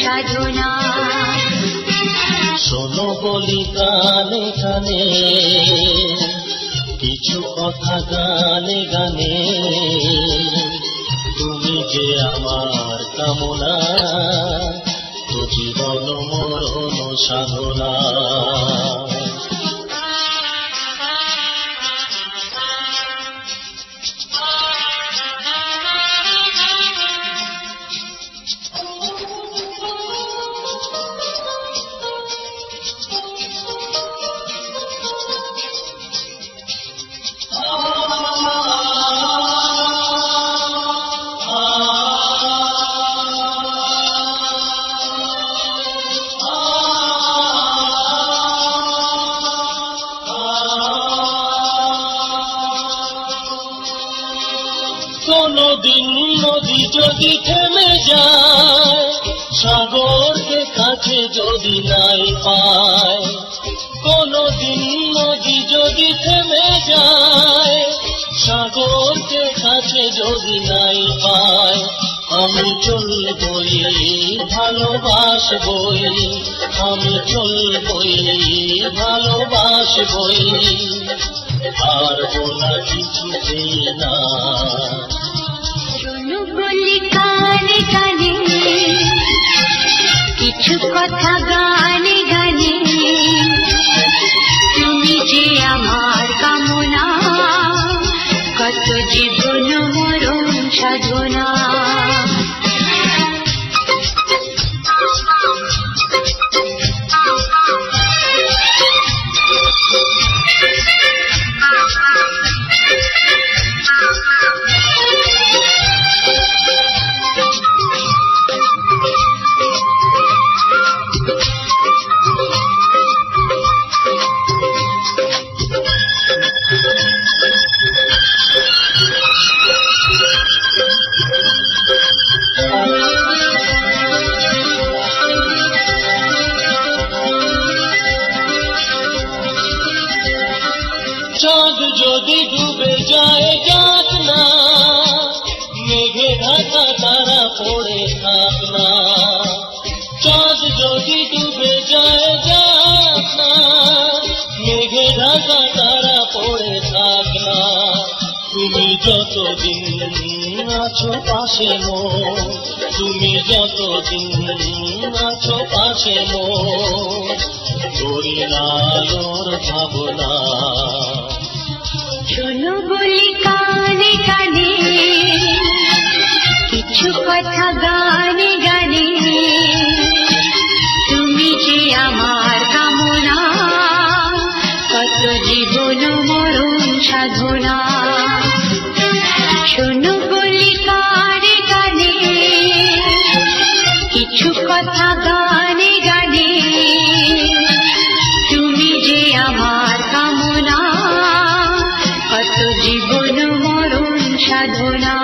সাধনা। শোনো বলি গানে গানে, কিছু কথা গানে গানে, তুমি যে আমার কামনা, তো জীবন মরণ সাধনা। কোনদিন নদী যদি থেমে যায়, সাগরকে কাছে যদি নাই পায়, কোনদিন নদী যদি থেমে যায়, সাগরকে কাছে যদি নাই পায়, আমি চলবই ভালোবাসবই, আমি চলবই ভালোবাসবই, পারবো না কিছুতেই না। শোনো বলি কানে কানে, কিছু কথা গানে গানে, তুমি যে আমার কামনা, কত জীবন মরণ সাধনা। চাঁদ যদি ডুবে যায় যাক না, মেঘে ঢাকা তারা পড়ে থাক না, চাঁদ যদি ডুবে যায় যাক না, মেঘে ঢাকা তারা পড়ে থাক না, তুমি যতদিন আছো পাশে মোর, তুমি যতদিন আছো পাশে মোর, করি না আলোর ভাবনা। শোনো বলি কানে কানে, কিছু কথা গানে গানে, তুমি যে আমার কামনা, কত জীবন মরণ সাধনা। শোনো বলি কানে কানে, কিছু কথা গানে গানে, তুমি যে আমার কামনা, কত জীবন মরণ সাধনা।